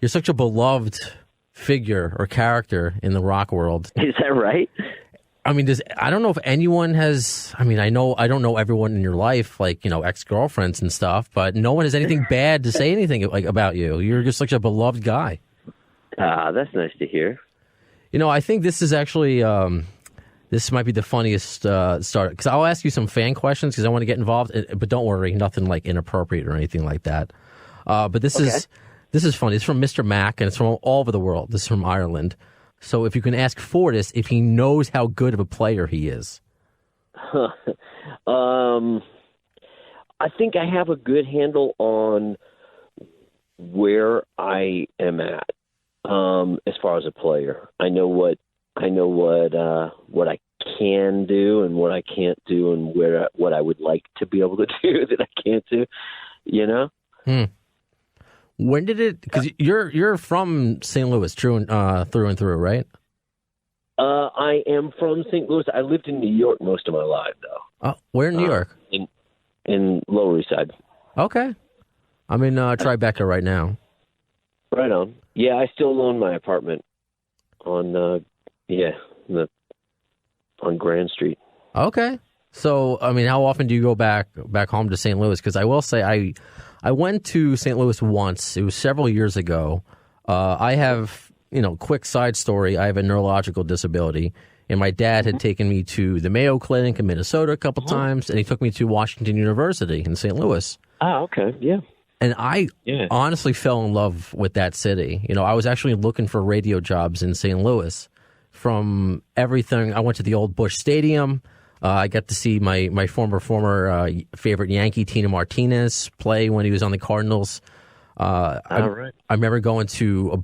you're such a beloved figure or character in the rock world. Is that right? I mean, I don't know if anyone has. I mean, I don't know everyone in your life, like ex-girlfriends and stuff, but no one has anything bad to say anything like about you. You're just such a beloved guy. That's nice to hear. I think this is actually this might be the funniest start, because I'll ask you some fan questions because I want to get involved, but don't worry, nothing like inappropriate or anything like that. But this is funny. It's from Mr. Mac, and it's from all over the world. This is from Ireland. So if you can ask Fortus if he knows how good of a player he is. I think I have a good handle on where I am at as far as a player. I know what I can do and what I can't do, and what I would like to be able to do that I can't do. When did it? Because you're from St. Louis, through and through, right? I am from St. Louis. I lived in New York most of my life, though. Oh, where in New York? In Lower East Side. Okay, I'm in Tribeca right now. Right on. Yeah, I still own my apartment on on Grand Street. Okay, so I mean, how often do you go back home to St. Louis? Because I will say I went to St. Louis once. It was several years ago. I have, quick side story. I have a neurological disability, and my dad had taken me to the Mayo Clinic in Minnesota a couple times, and he took me to Washington University in St. Louis. Ah, okay, yeah. And I honestly fell in love with that city. I was actually looking for radio jobs in St. Louis. From everything, I went to the old Busch Stadium. I got to see my former favorite Yankee, Tina Martinez, play when he was on the Cardinals. I remember going to a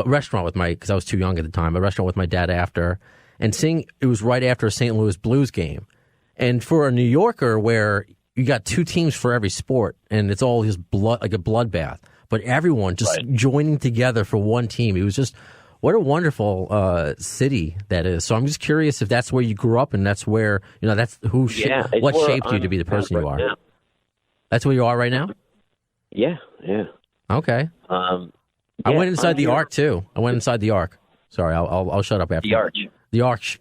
restaurant because I was too young at the time, a restaurant with my dad after, and seeing it was right after a St. Louis Blues game. And for a New Yorker, where you got two teams for every sport, and it's all just like a bloodbath, but everyone just joining together for one team. It was just... What a wonderful city that is. So I'm just curious if that's where you grew up, and that's where, that's what shaped you to be the person you are. Now. That's where you are right now? Yeah. Okay. I went inside the Ark, too. I went inside the Ark. Sorry, I'll shut up after. The Arch. The Arch.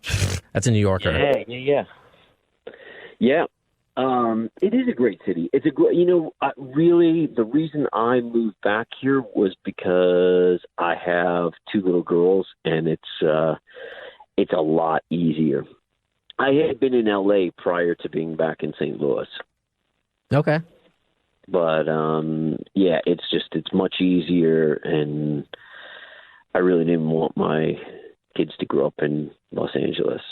That's a New Yorker. Yeah. Yeah. It is a great city. It's a great, really the reason I moved back here was because I have two little girls, and it's a lot easier. I had been in LA prior to being back in St. Louis. Okay. But it's much easier, and I really didn't want my kids to grow up in Los Angeles.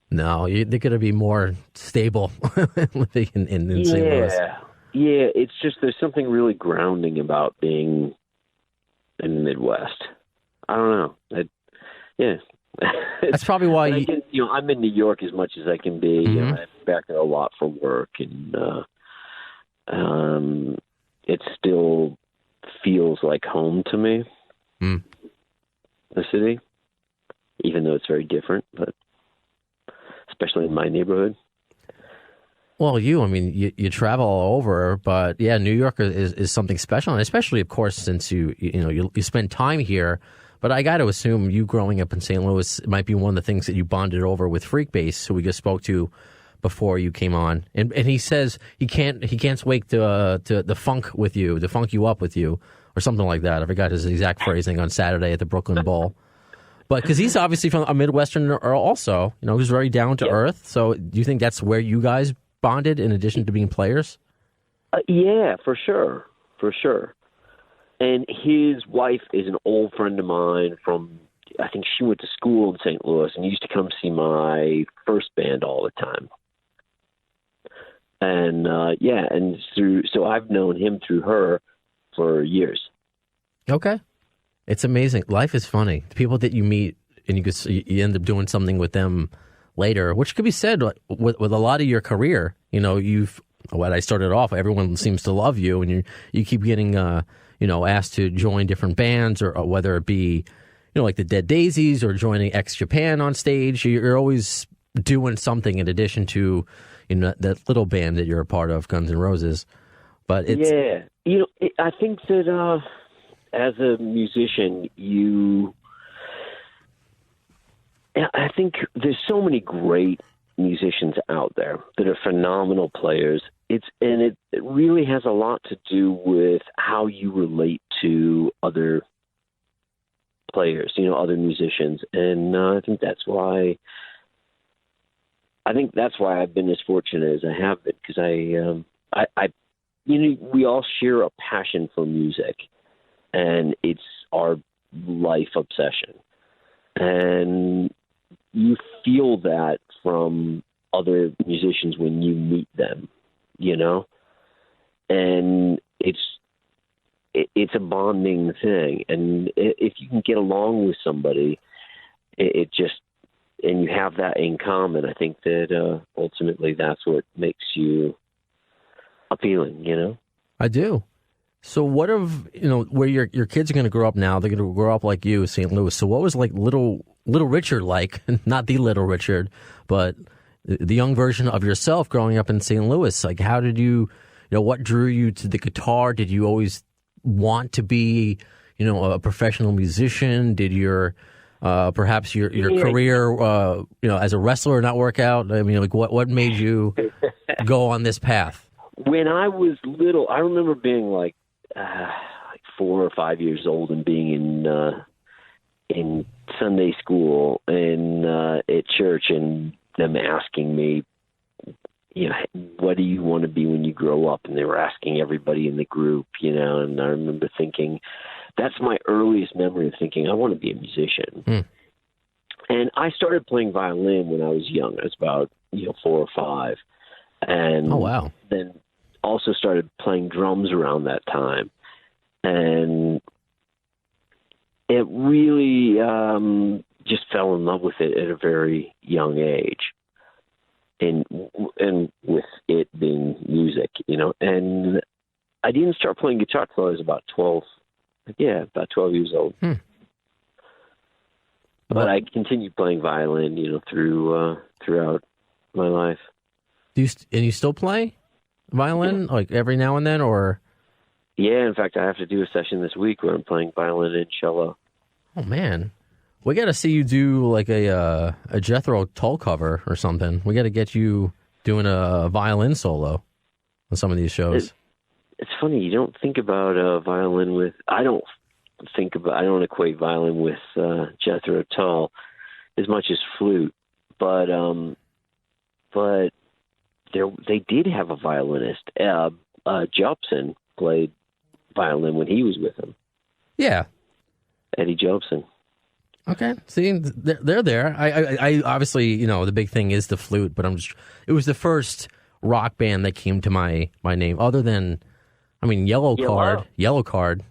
No, they're going to be more stable living in St. Louis. Yeah, it's just there's something really grounding about being in the Midwest. I don't know. That's probably why I'm in New York as much as I can be. Mm-hmm. I'm back there a lot for work, and it still feels like home to me. The city, even though it's very different, but. Especially in my neighborhood. Well, you travel all over, but yeah, New York is something special, and especially, of course, since you spend time here. But I got to assume you growing up in St. Louis might be one of the things that you bonded over with Freekbass, who we just spoke to before you came on, and he says he can't wait to the funk you up with you, or something like that. I forgot his exact phrasing on Saturday at the Brooklyn Bowl. But because he's obviously from a Midwesterner also, who's very down to earth. So do you think that's where you guys bonded in addition to being players? Yeah, for sure. And his wife is an old friend of mine from, I think she went to school in St. Louis and used to come see my first band all the time. And so I've known him through her for years. Okay. It's amazing. Life is funny. The people that you meet, and you end up doing something with them later, which could be said with a lot of your career. When I started off, everyone seems to love you, and you keep getting asked to join different bands, or whether it be like the Dead Daisies or joining X Japan on stage. You're always doing something in addition to that little band that you're a part of, Guns N' Roses. But it's I think that. as a musician, I think there's so many great musicians out there that are phenomenal players. It really has a lot to do with how you relate to other players, other musicians, and I think that's why I've been as fortunate as I have been, because we all share a passion for music, and it's our life obsession, and you feel that from other musicians when you meet them, and it's a bonding thing. And if you can get along with somebody, and you have that in common, I think that ultimately that's what makes you appealing, I do. So what of, where your kids are going to grow up now? They're going to grow up like you, St. Louis. So what was like little Richard like? Not the little Richard, but the young version of yourself growing up in St. Louis. Like, how did what drew you to the guitar? Did you always want to be, a professional musician? Did perhaps your career, as a wrestler not work out? I mean, like what made you go on this path? When I was little, I remember being like 4 or 5 years old and being in Sunday school and at church, and them asking me, what do you want to be when you grow up? And they were asking everybody in the group, and I remember thinking, that's my earliest memory of thinking, I want to be a musician. Hmm. And I started playing violin when I was young. I was about, 4 or 5. And oh, wow. Then also started playing drums around that time. And it really just fell in love with it at a very young age. And with it being music, and I didn't start playing guitar till I was about 12. Yeah, about 12 years old. Hmm. But I continued playing violin, throughout my life. And you still play violin, like every now and then, or? Yeah, in fact, I have to do a session this week where I'm playing violin and cello. Oh man, we got to see you do like a Jethro Tull cover or something. We got to get you doing a violin solo on some of these shows. It's funny, you don't think about violin with. I don't equate violin with Jethro Tull as much as flute, but they did have a violinist. Jobson played violin when he was with him. Yeah, Eddie Jobson. Okay, see, they're there. I obviously, the big thing is the flute, but it was the first rock band that came to my name, other than, Yellow Card,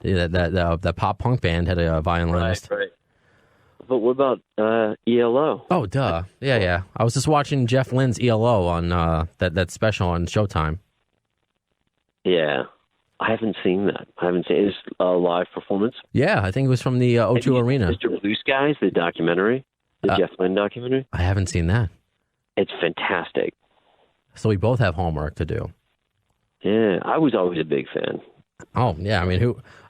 that pop punk band had a violinist. Right. But what about ELO? Oh, duh. Yeah. I was just watching Jeff Lynne's ELO on that special on Showtime. Yeah. I haven't seen that. It's a live performance. Yeah, I think it was from the O2 Arena. Mr. Blue Skies, the documentary, the Jeff Lynne documentary. I haven't seen that. It's fantastic. So we both have homework to do. Yeah, I was always a big fan. Oh, yeah.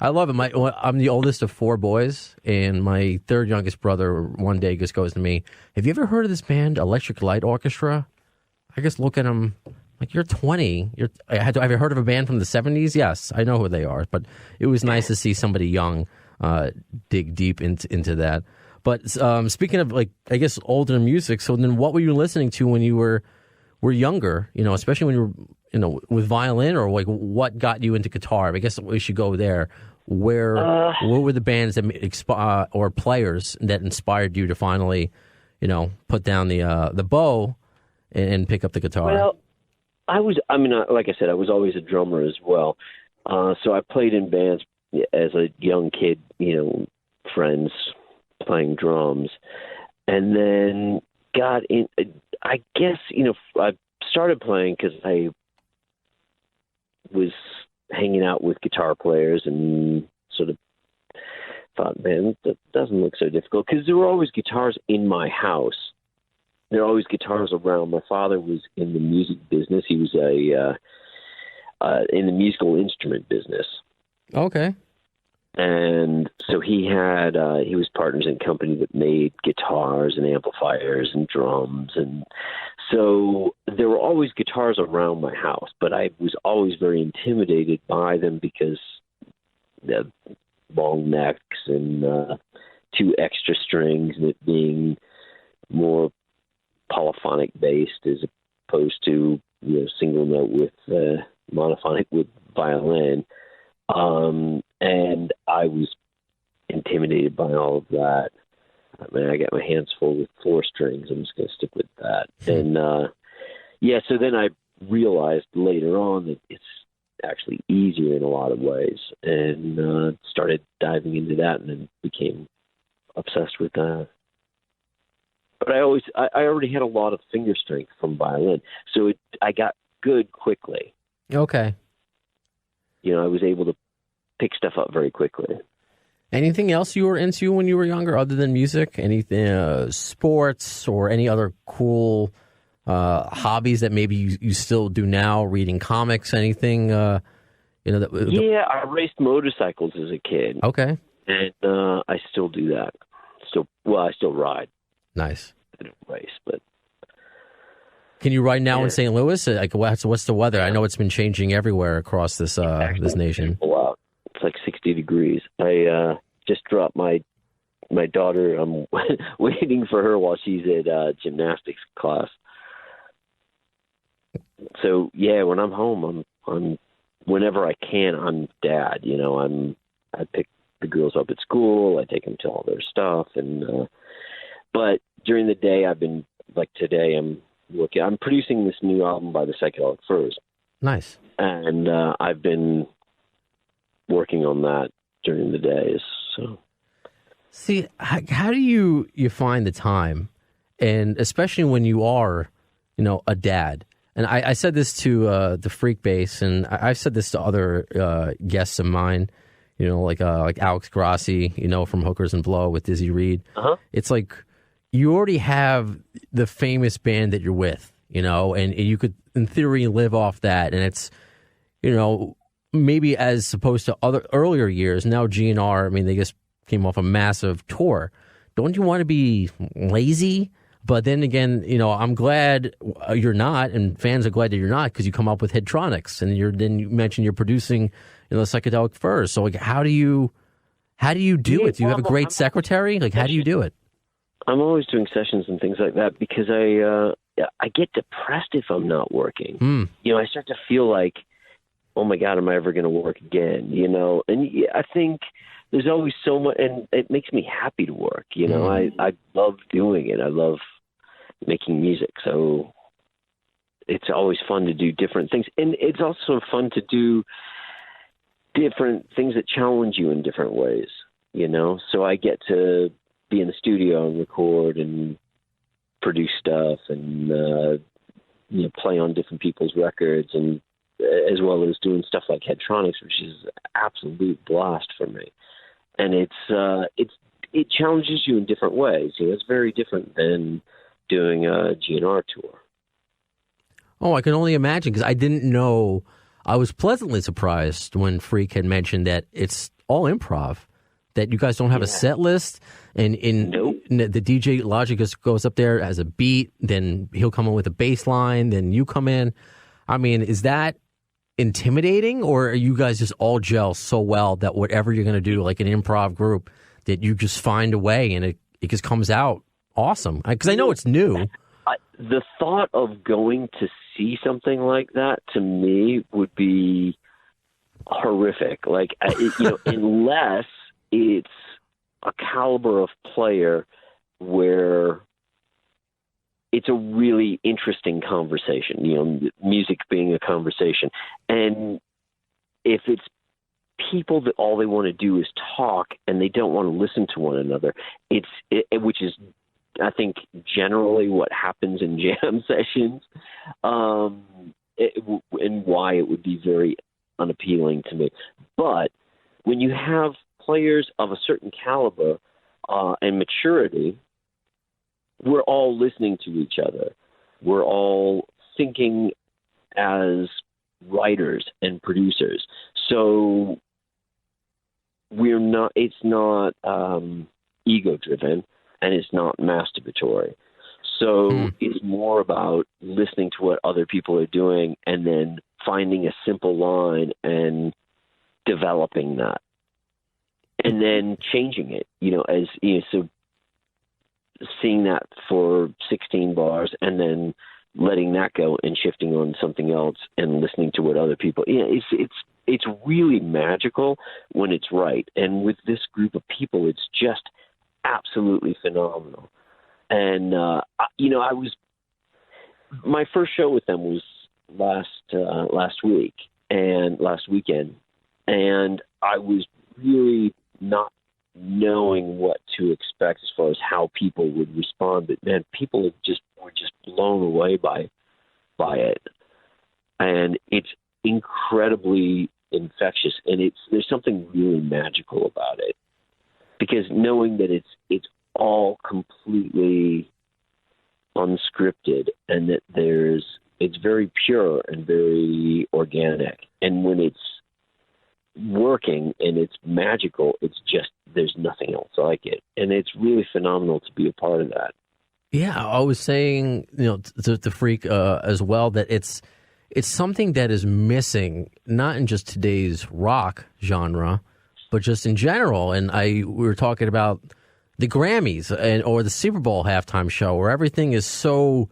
I love it. I'm the oldest of 4 boys, and my third youngest brother one day just goes to me, have you ever heard of this band, Electric Light Orchestra? I just look at him like, you're 20. Have you heard of a band from the 70s? Yes, I know who they are. But it was nice to see somebody young dig deep into that. But speaking of, like, I guess, older music, so then what were you listening to when you were younger, especially when you were, with violin, or like what got you into guitar? I guess we should go there. What were the bands that or players that inspired you to finally, put down the bow and pick up the guitar? Well, like I said, I was always a drummer as well. So I played in bands as a young kid, friends playing drums. And then got in, I guess, I started playing because I was hanging out with guitar players and sort of thought, man, that doesn't look so difficult, because there were always guitars in my house. There were always guitars around. My father was in the music business. He was in the musical instrument business. Okay. And so he was partners in a company that made guitars and amplifiers and drums. And so there were always guitars around my house, but I was always very intimidated by them because the long necks and two extra strings, and it being more polyphonic based as opposed to, single note with monophonic with violin. And I was intimidated by all of that. I mean, I got my hands full with 4 strings. I'm just going to stick with that. And, so then I realized later on that it's actually easier in a lot of ways, and started diving into that, and then became obsessed with that. But I already had a lot of finger strength from violin, so I got good quickly. Okay. I was able to pick stuff up very quickly. Anything else you were into when you were younger other than music? Anything, sports or any other cool hobbies that maybe you still do now? Reading comics, anything? I raced motorcycles as a kid. Okay. And I still do that. I still ride. Nice. I don't race, but. Can you ride now in St. Louis? Like, what's the weather? I know it's been changing everywhere across this this nation. Wow, it's like 60 degrees. I just dropped my daughter. I'm waiting for her while she's at gymnastics class. So when I'm home, I'm whenever I can, I'm dad. I pick the girls up at school. I take them to all their stuff, and but during the day, I've been like today. I'm producing this new album by the Psychedelic Furs. Nice. And I've been working on that during the days. So, see, how do you find the time, and especially when you are, a dad? And I said this to the Freekbass, and I've said this to other guests of mine. Like Alex Grassi, from Hookers and Blow with Dizzy Reed. Uh-huh. It's like you already have the famous band that you're with, and you could, in theory, live off that. And it's, maybe as opposed to other earlier years, now GNR, I mean, they just came off a massive tour. Don't you want to be lazy? But then again, I'm glad you're not, and fans are glad that you're not, because you come up with Headtronics, and then you mentioned you're producing, Psychedelic Furs. So, like, how do you do it? Do you have a great secretary? Like, how do you do it? I'm always doing sessions and things like that because I get depressed if I'm not working. I start to feel like, oh my God, am I ever going to work again? And I think there's always so much, and it makes me happy to work. I love doing it. I love making music. So it's always fun to do different things. And it's also fun to do different things that challenge you in different ways, So I get to be in the studio and record and produce stuff and, play on different people's records, and as well as doing stuff like Headtronics, which is an absolute blast for me. And it challenges you in different ways. It's very different than doing a GNR tour. Oh, I can only imagine, because I didn't know. I was pleasantly surprised when Freak had mentioned that it's all improv, that you guys don't have a set list, and the DJ Logic just goes up there as a beat, then he'll come in with a bass line, then you come in. I mean, is that intimidating, or are you guys just all gel so well that whatever you're going to do, like an improv group, that you just find a way and it just comes out awesome? Because I know it's new. The thought of going to see something like that, to me, would be horrific. Like, unless it's a caliber of player where it's a really interesting conversation, music being a conversation. And if it's people that all they want to do is talk and they don't want to listen to one another, which is, I think, generally what happens in jam sessions, and why it would be very unappealing to me. But when you have players of a certain caliber and maturity, we're all listening to each other. We're all thinking as writers and producers. So it's not ego driven, and it's not masturbatory. So it's more about listening to what other people are doing and then finding a simple line and developing that, and then changing it, as so seeing that for 16 bars and then letting that go and shifting on something else and listening to what other people, it's really magical when it's right. And with this group of people, it's just absolutely phenomenal. And, my first show with them was last weekend, and I was really not knowing what to expect as far as how people would respond. But man, people were just blown away by it, and it's incredibly infectious, and there's something really magical about it, because knowing that it's all completely unscripted, and that it's very pure and very organic, and when it's working and it's magical, it's just, there's nothing else like it, and it's really phenomenal to be a part of that. Yeah, I was saying, to Freak as well, that it's something that is missing, not in just today's rock genre, but just in general. And we were talking about the Grammys or the Super Bowl halftime show, where everything is so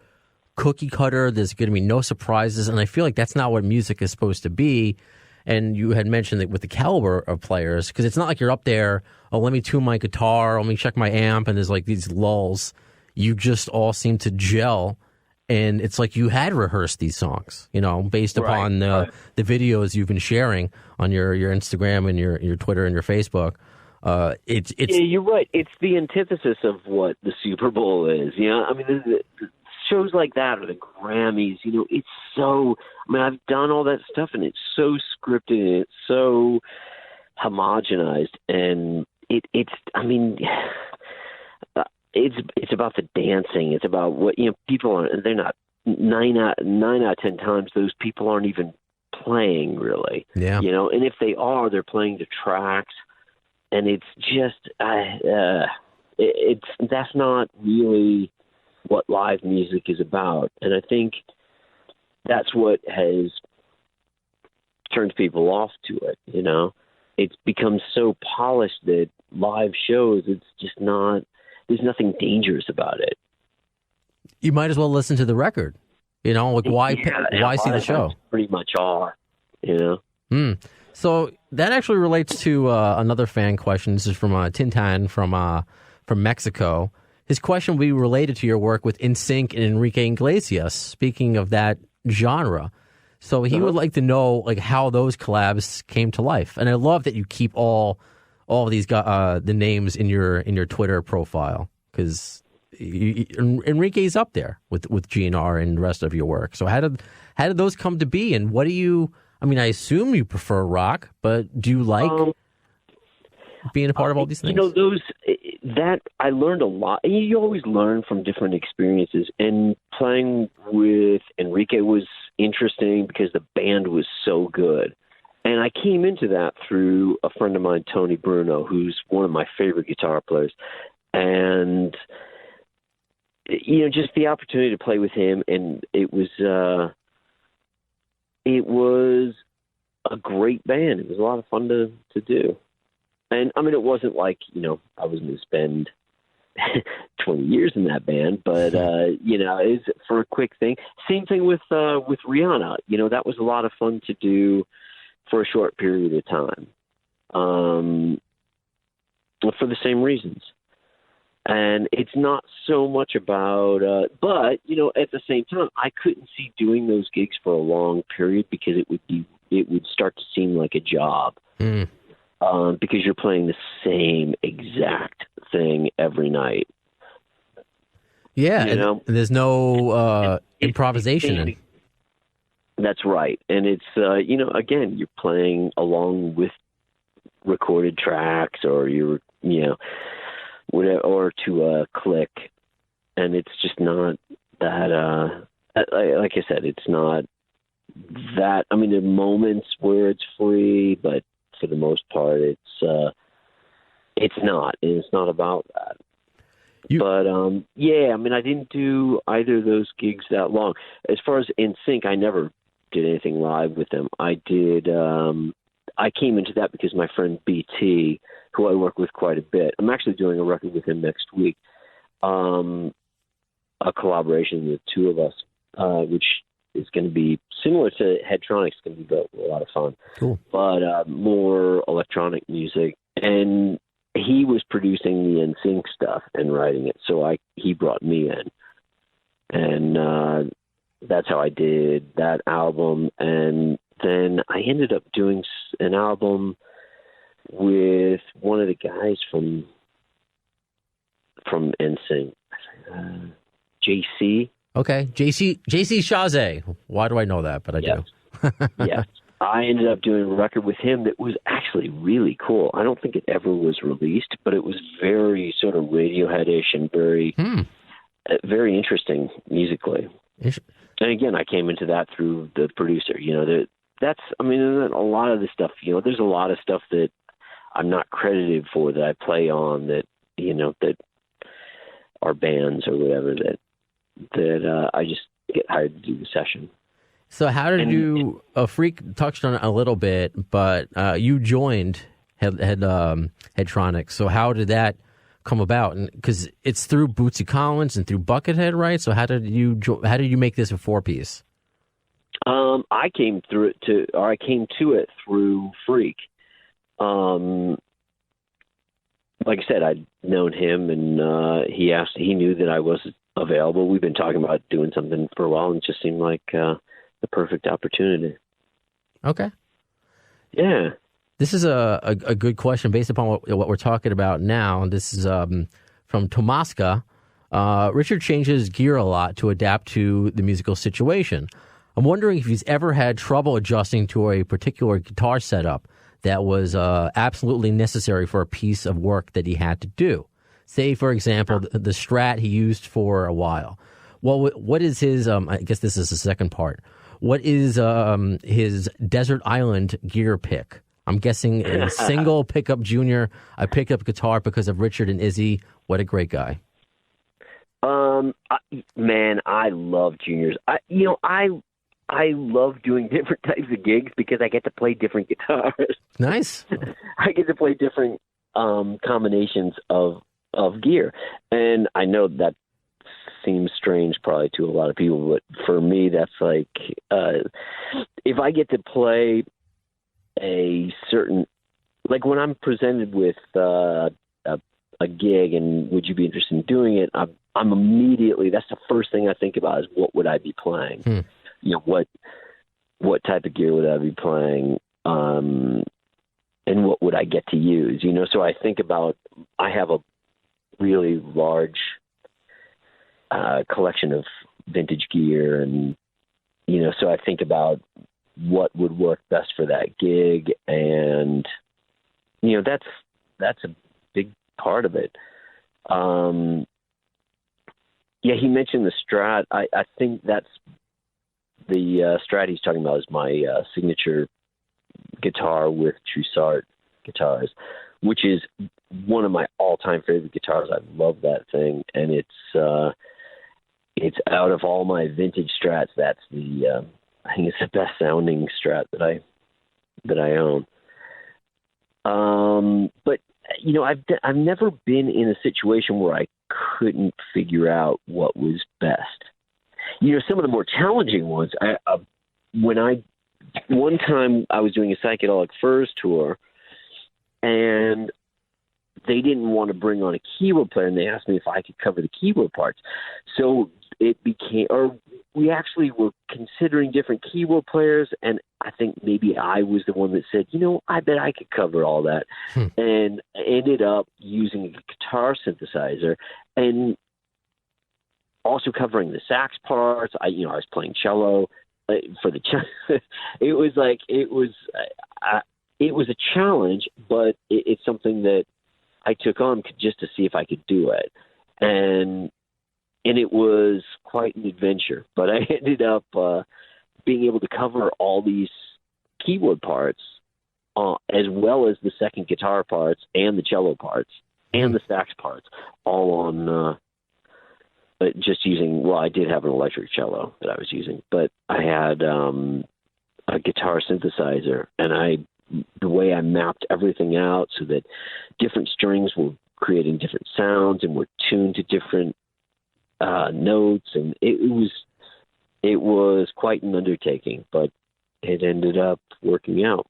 cookie cutter. There's going to be no surprises, and I feel like that's not what music is supposed to be. And you had mentioned that with the caliber of players, because it's not like you're up there, oh, let me tune my guitar, let me check my amp, and there's like these lulls. You just all seem to gel, and it's like you had rehearsed these songs, based upon the videos you've been sharing on your Instagram and your Twitter and your Facebook. It's yeah, you're right. It's the antithesis of what the Super Bowl is. I mean, the shows like that, or the Grammys. It's so. I mean, I've done all that stuff, and it's so scripted, and it's so homogenized, and it's. I mean. It's about the dancing. It's about what people are. They're not 9 out of 10 times. Those people aren't even playing really. Yeah. And if they are, they're playing the tracks, and it's just that's not really what live music is about. And I think that's what has turned people off to it. It's become so polished that live shows, it's just not. There's nothing dangerous about it. You might as well listen to the record. Why see the show? Pretty much all. So that actually relates to another fan question. This is from Tintan from Mexico. His question will be related to your work with NSYNC and Enrique Iglesias. Speaking of that genre, so he would like to know how those collabs came to life. And I love that you keep all of these the names in your Twitter profile, because Enrique's up there with GNR and the rest of your work. So how did those come to be, and what do you? I mean, I assume you prefer rock, but do you like being a part of all these things? That I learned a lot. You always learn from different experiences, and playing with Enrique was interesting because the band was so good. And I came into that through a friend of mine, Tony Bruno, who's one of my favorite guitar players. And, just the opportunity to play with him, and it was a great band. It was a lot of fun to do. And, I mean, it wasn't like, I was going to spend 20 years in that band, but, it's for a quick thing. Same thing with Rihanna. That was a lot of fun to do for a short period of time, for the same reasons. And it's not so much about, but, at the same time, I couldn't see doing those gigs for a long period, because it would start to seem like a job, because you're playing the same exact thing every night. Yeah, and there's no improvisation. That's right. And it's, again, you're playing along with recorded tracks, or whatever, or to a click. And it's just not that, like I said, it's not that. I mean, there are moments where it's free, but for the most part, it's It's not, and it's not about that. But I mean, I didn't do either of those gigs that long. As far as NSYNC, I never did anything live with them. I did. I came into that because my friend BT, who I work with quite a bit, I'm actually doing a record with him next week. A collaboration with two of us, which is going to be similar to Headtronics. It's going to be a lot of fun. Cool. But more electronic music. And he was producing the NSYNC stuff and writing it, so he brought me in. And that's how I did that album. And then I ended up doing an album with one of the guys from NSYNC, JC. Okay, JC Chazé. Why do I know that? But I do. Yes. I ended up doing a record with him that was actually really cool. I don't think it ever was released, but it was very sort of Radiohead-ish and very interesting musically. And again, I came into that through the producer. You know, a lot of the stuff, you know, there's a lot of stuff that I'm not credited for that I play on that, you know, that are bands or whatever that I just get hired to do the session. So how did you? Freak touched on it a little bit, but you joined Headtronics. So how did that come about? And because it's through Bootsy Collins and through Buckethead, right? So how did you make this a 4-piece? I came to it through Freak. Like I said, I'd known him, and he knew that I was available. We've been talking about doing something for a while, and it just seemed like the perfect opportunity. Okay. Yeah. This is a good question based upon what we're talking about now. This is from Tomaska. Richard changes gear a lot to adapt to the musical situation. I'm wondering if he's ever had trouble adjusting to a particular guitar setup that was absolutely necessary for a piece of work that he had to do. Say, for example, the Strat he used for a while. Well, what is his, I guess this is the second part. What is his Desert Island gear pick? I'm guessing a single pickup junior. I picked up guitar because of Richard and Izzy. What a great guy. Man, I love juniors. I love doing different types of gigs because I get to play different guitars. Nice. I get to play different combinations of gear. And I know that seems strange probably to a lot of people, but for me, that's like, if I get to play a certain, like when I'm presented with a gig and would you be interested in doing it, I'm immediately, that's the first thing I think about is what would I be playing? You know, what type of gear would I be playing? And what would I get to use? You know, so I think about, I have a really large collection of vintage gear, and you know, so I think about what would work best for that gig, and you know, that's a big part of it. Yeah, he mentioned the Strat. I think that's the Strat he's talking about is my signature guitar with Trussart guitars, which is one of my all-time favorite guitars. I love that thing, and it's out of all my vintage Strats. That's the I think it's the best sounding Strat that I own. But you know, I've never been in a situation where I couldn't figure out what was best. You know, some of the more challenging ones. One time I was doing a Psychedelic Furs tour, and they didn't want to bring on a keyboard player, and they asked me if I could cover the keyboard parts. So it became, or we actually were considering different keyboard players, and I think maybe I was the one that said, you know, I bet I could cover all that, and ended up using a guitar synthesizer and also covering the sax parts. I was playing cello for the cello. It was a challenge, but it's something that I took on just to see if I could do it. And it was quite an adventure, but I ended up being able to cover all these keyboard parts as well as the second guitar parts and the cello parts and the sax parts, all on just using. Well, I did have an electric cello that I was using, but I had a guitar synthesizer, and the way I mapped everything out so that different strings were creating different sounds and were tuned to different notes, and it was quite an undertaking, but it ended up working out.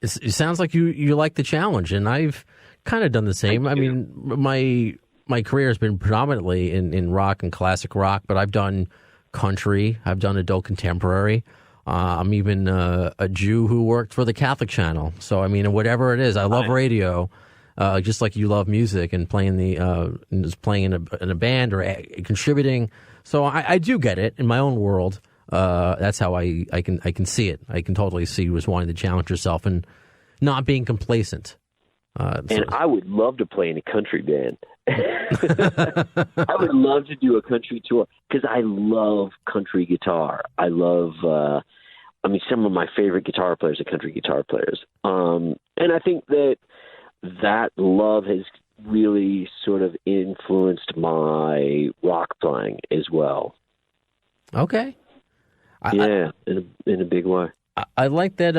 It sounds like you like the challenge, and I've kind of done the same. I mean, my career has been predominantly in rock and classic rock, but I've done country, I've done adult contemporary. I'm even a Jew who worked for the Catholic channel. So, I mean, whatever it is, I love radio, just like you love music and playing in a band or contributing. So I do get it in my own world. That's how I can see it. I can totally see you as wanting to challenge yourself and not being complacent. And I would love to play in a country band. I would love to do a country tour because I love country guitar. I love, some of my favorite guitar players are country guitar players. And I think that love has really sort of influenced my rock playing as well. Okay. In a big way. I like that.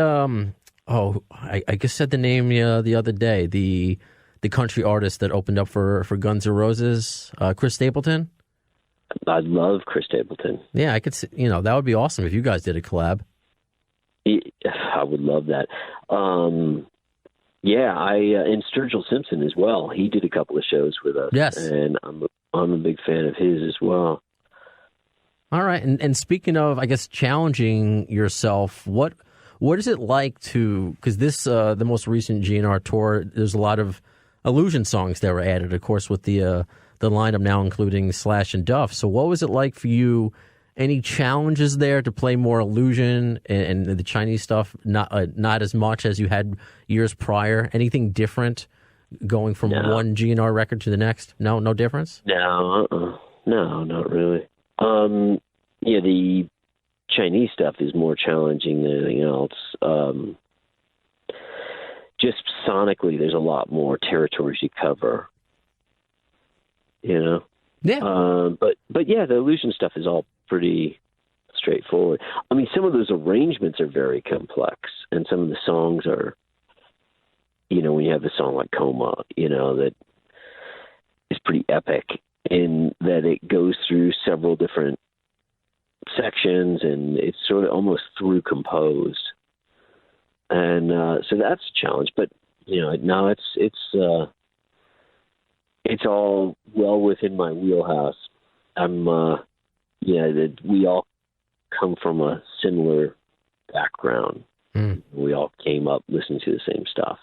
I just said the name the other day. The country artist that opened up for Guns N' Roses, Chris Stapleton. I love Chris Stapleton. Yeah, I could see, that would be awesome if you guys did a collab. I would love that. And Sturgill Simpson as well. He did a couple of shows with us. Yes, and I'm a big fan of his as well. All right, and speaking of, I guess, challenging yourself, what is it like to? Because this the most recent GNR tour, there's a lot of Illusion songs that were added, of course, with the lineup now including Slash and Duff. So what was it like for you? Any challenges there to play more Illusion and the Chinese stuff, not as much as you had years prior? Anything different going from one GNR record to the next? No difference? No, not really. The Chinese stuff is more challenging than anything else. Just sonically, there's a lot more territories you cover. Yeah. But yeah, the Illusion stuff is all pretty straightforward. I mean, some of those arrangements are very complex, and some of the songs are, when you have a song like Coma, that is pretty epic in that it goes through several different sections and it's sort of almost through composed. And so that's a challenge, but now it's all well within my wheelhouse. That we all come from a similar background. We all came up listening to the same stuff.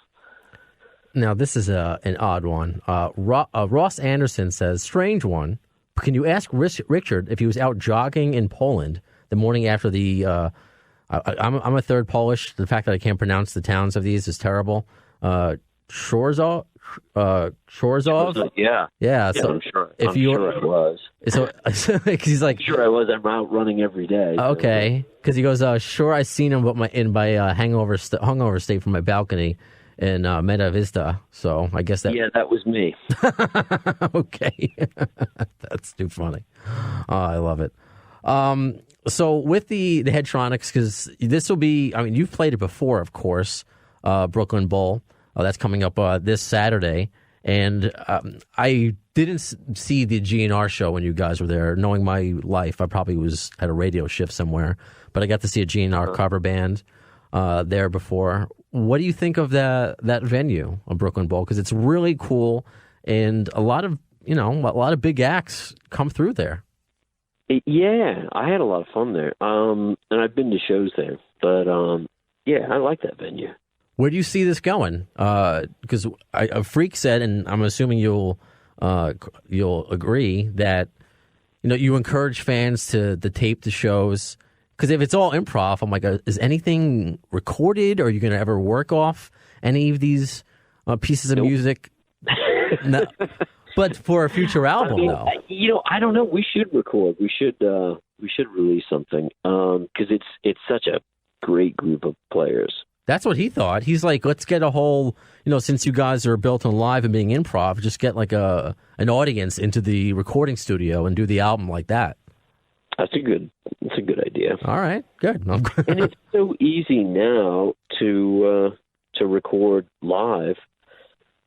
Now, this is an odd one. Ross Anderson says, strange one. Can you ask Richard if he was out jogging in Poland the morning after the... I'm a third Polish. The fact that I can't pronounce the towns of these is terrible. Shorzov? Yeah. So I'm sure I was. So he's like, sure I was. I'm out running every day. Okay, because he goes, sure, I seen him, but hungover state from my balcony in Meta Vista. So I guess that. Yeah, that was me. Okay, that's too funny. Oh, I love it. So with the Headtronics, because this will be, you've played it before, of course, Brooklyn Bowl. That's coming up this Saturday. And I didn't see the GNR show when you guys were there. Knowing my life, I probably was at a radio shift somewhere. But I got to see a GNR cover band there before. What do you think of that venue, a Brooklyn Bowl? Because it's really cool, and a lot of big acts come through there. Yeah, I had a lot of fun there, and I've been to shows there. But I like that venue. Where do you see this going? Because a Freak said, and I'm assuming you'll agree that you encourage fans to tape the shows. Because if it's all improv, I'm like, is anything recorded? Or are you going to ever work off any of these pieces of music? No. But for a future album, though. I don't know. We should record. We should release something because it's such a great group of players. That's what he thought. He's like, let's get a whole, since you guys are built on live and being improv, just get like an audience into the recording studio and do the album like that. That's a good idea. All right, good. And it's so easy now to record live,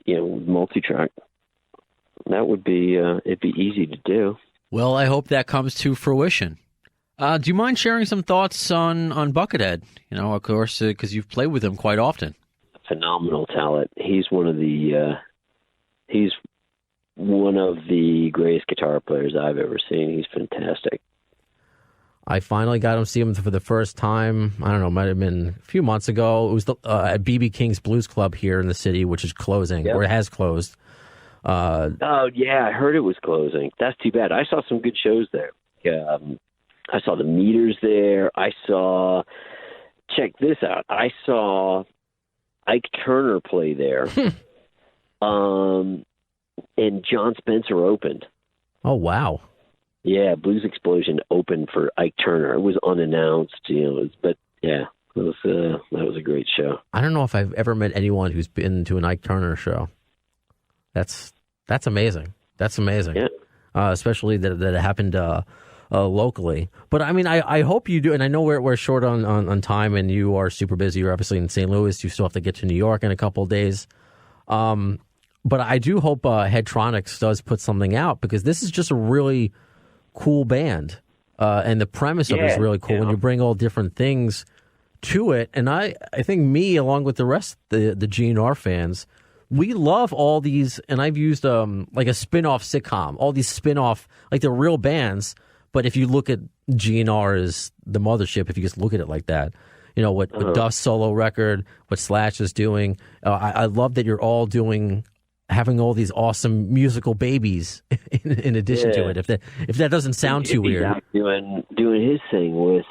multi-track. That would be it'd be easy to do. Well, I hope that comes to fruition. Do you mind sharing some thoughts on Buckethead? Of course, because you've played with him quite often. Phenomenal talent. He's one of the greatest guitar players I've ever seen. He's fantastic. I finally got to see him for the first time. I don't know, might have been a few months ago. It was at B.B. King's Blues Club here in the city, which is closing, or it has closed. Oh, yeah, I heard it was closing. That's too bad. I saw some good shows there. I saw the Meters there. Check this out. I saw Ike Turner play there. And John Spencer opened. Oh, wow. Yeah, Blues Explosion opened for Ike Turner. It was unannounced, but yeah, that was a great show. I don't know if I've ever met anyone who's been to an Ike Turner show. That's amazing. That's amazing. Yeah. Especially that it happened locally. But I mean, I hope you do. And I know we're short on time, and you are super busy. You're obviously in St. Louis. You still have to get to New York in a couple of days. But I do hope Headtronics does put something out, because this is just a really cool band. And the premise of it is really cool. When you bring all different things to it. And I think me, along with the rest of the GNR fans, we love all these, and I've used like a spin-off sitcom, all these spin-off, like they're real bands, but if you look at GNR as the mothership, if you just look at it like that, what Duff's solo record, what Slash is doing, I love that you're all having all these awesome musical babies in addition to it. If that doesn't sound too weird. Doing his thing with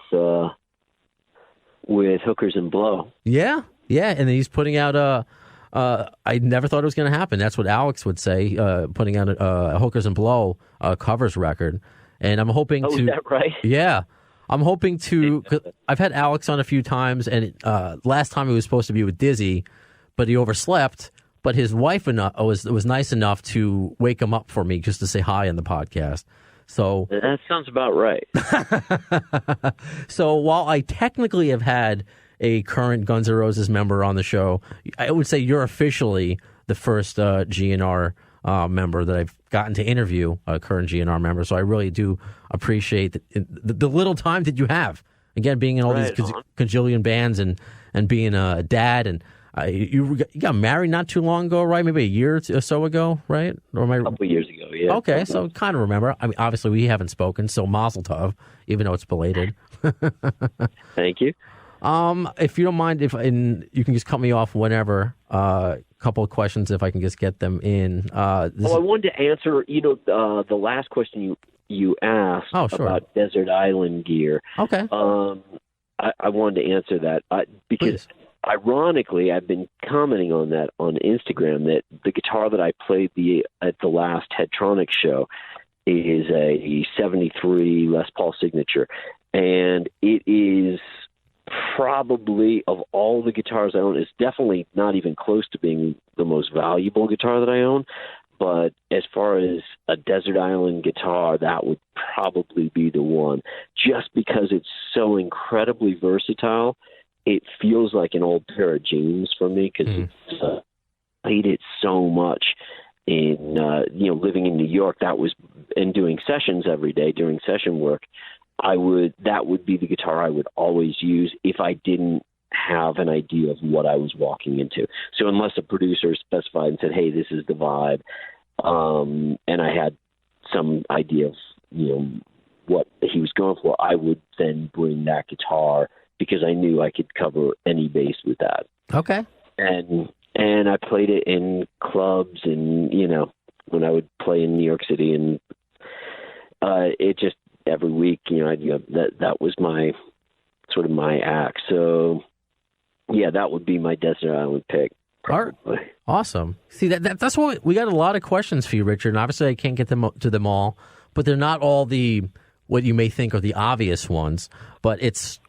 Hookers and Blow. Yeah, and then he's putting out I never thought it was going to happen. That's what Alex would say, putting out a Hookers and Blow covers record. And I'm hoping to... is that right? Yeah. I'm hoping to... Cause I've had Alex on a few times, and last time he was supposed to be with Dizzy, but he overslept. But his wife was nice enough to wake him up for me just to say hi on the podcast. So that sounds about right. So while I technically have had a current Guns N' Roses member on the show, I would say you're officially the first GNR member that I've gotten to interview, a current GNR member. So I really do appreciate the little time that you have. Again, being in all these cajillion bands and being a dad. And you got married not too long ago, right? Maybe a year or so ago, right? Or a couple of years ago, yeah. Okay, so kind of remember. I mean, obviously we haven't spoken, so mazel tov, even though it's belated. Thank you. If you don't mind, you can just cut me off whenever. A couple of questions, if I can just get them in. I wanted to answer, the last question you asked about Desert Island gear. Okay. I wanted to answer that because, ironically, I've been commenting on that on Instagram, that the guitar that I played at the last Headtronics show is a 73 Les Paul Signature, and it is probably, of all the guitars I own, it's definitely not even close to being the most valuable guitar that I own. But as far as a Desert Island guitar, that would probably be the one, just because it's so incredibly versatile. It feels like an old pair of jeans for me, because I played it so much in living in New York. And doing sessions every day during session work. That would be the guitar I would always use if I didn't have an idea of what I was walking into. So unless a producer specified and said, hey, this is the vibe, and I had some idea of, what he was going for, I would then bring that guitar, because I knew I could cover any bass with that. Okay. And I played it in clubs and, when I would play in New York City, and it just, every week, that was my sort of my act. So, yeah, that would be my Desert Island pick. Probably. Awesome. See, that's what we got a lot of questions for you, Richard. And obviously, I can't get to them all, but they're not all what you may think are the obvious ones. But it's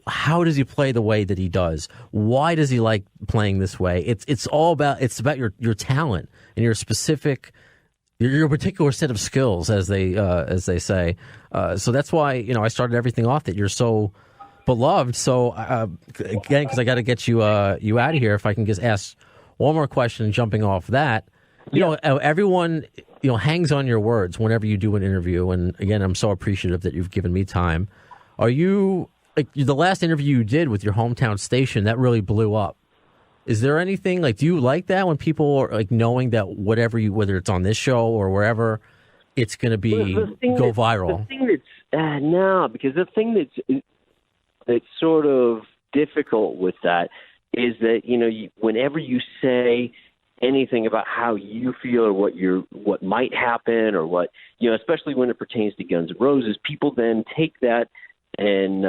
how does he play the way that he does? Why does he like playing this way? It's all about your talent and your specific, your particular set of skills, as they say. So that's why I started everything off that you're so beloved. So again, because I got to get you out of here, if I can just ask one more question, jumping off that. Everyone hangs on your words whenever you do an interview, and again, I'm so appreciative that you've given me time. Are you the last interview you did with your hometown station that really blew up? Is there anything do you like that when people are knowing that whether it's on this show or wherever, it's going to be go viral? The thing that's no, because the thing that's sort of difficult with that is that whenever you say anything about how you feel or what might happen or what especially when it pertains to Guns N' Roses, people then take that and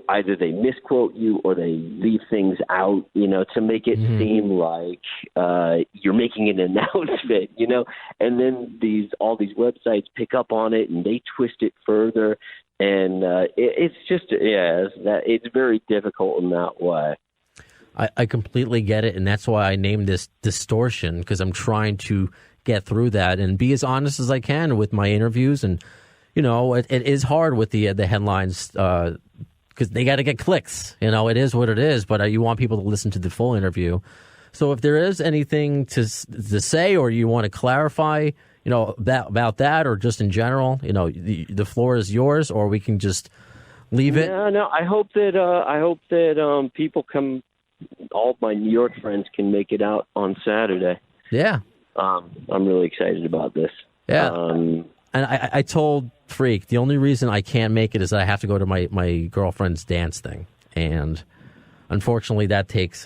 either they misquote you or they leave things out to make it seem like you're making an announcement, and then all these websites pick up on it and they twist it further, and it's just it's very difficult in that way. I completely get it, and that's why I named this Distortion, because I'm trying to get through that and be as honest as I can with my interviews. And it is hard with the headlines because they got to get clicks. It is what it is, but you want people to listen to the full interview. So if there is anything to say, or you want to clarify, about that, or just in general, the floor is yours, or we can just leave it. No. I hope that people come. All of my New York friends can make it out on Saturday. Yeah. I'm really excited about this. Yeah. And I told Freak, the only reason I can't make it is that I have to go to my girlfriend's dance thing. And unfortunately, that takes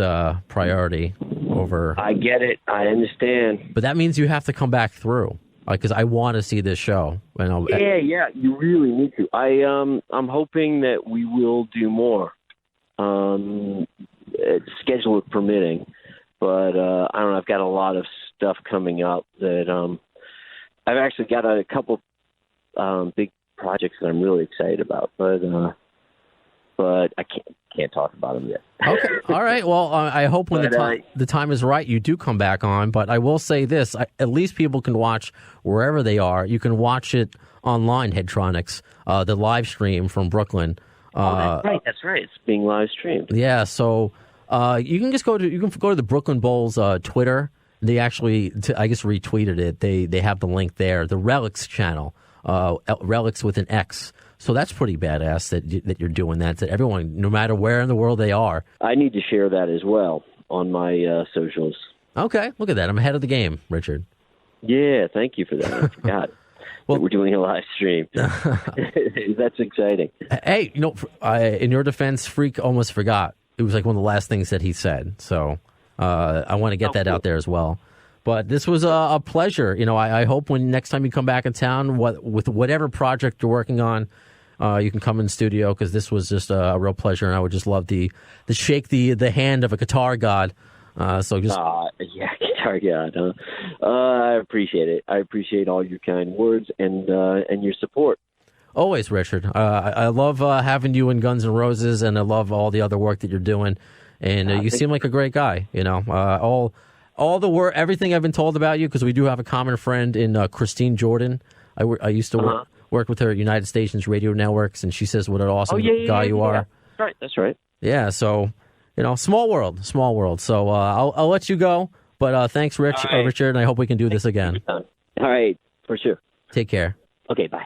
priority over. I get it. I understand. But that means you have to come back through, because I want to see this show. Yeah. You really need to. I'm hoping that we will do more. Schedule permitting, but I don't know. I've got a lot of stuff coming up that I've actually got a couple big projects that I'm really excited about, but I can't talk about them yet. Okay, all right. Well, I hope when the time is right, you do come back on. But I will say this: at least people can watch wherever they are. You can watch it online, Headtronics, the live stream from Brooklyn. That's right. It's being live streamed. Yeah, so you can just go to the Brooklyn Bowls Twitter. They actually, I guess, retweeted it. They have the link there. The Relics channel, Relics with an X. So that's pretty badass that you're doing that. That everyone, no matter where in the world they are. I need to share that as well on my socials. Okay, look at that. I'm ahead of the game, Richard. Yeah, thank you for that. I forgot. Well, we're doing a live stream. That's exciting. Hey, in your defense, Freak almost forgot. It was like one of the last things that he said. So I want to get that out there as well. But this was a pleasure. I hope when next time you come back in town, with whatever project you're working on, you can come in studio, because this was just a real pleasure, and I would just love to shake the hand of a guitar god. Guitar god. I appreciate it. I appreciate all your kind words and your support. Always, Richard. I love having you in Guns N' Roses, and I love all the other work that you're doing. And you seem like a great guy. All the everything I've been told about you, because we do have a common friend in Christine Jordan. I used to work with her at United Stations Radio Networks, and she says what an awesome guy you are. That's right. Yeah, so, small world. So I'll let you go, but thanks, Richard, and I hope we can do this again. All right, for sure. Take care. Okay, bye.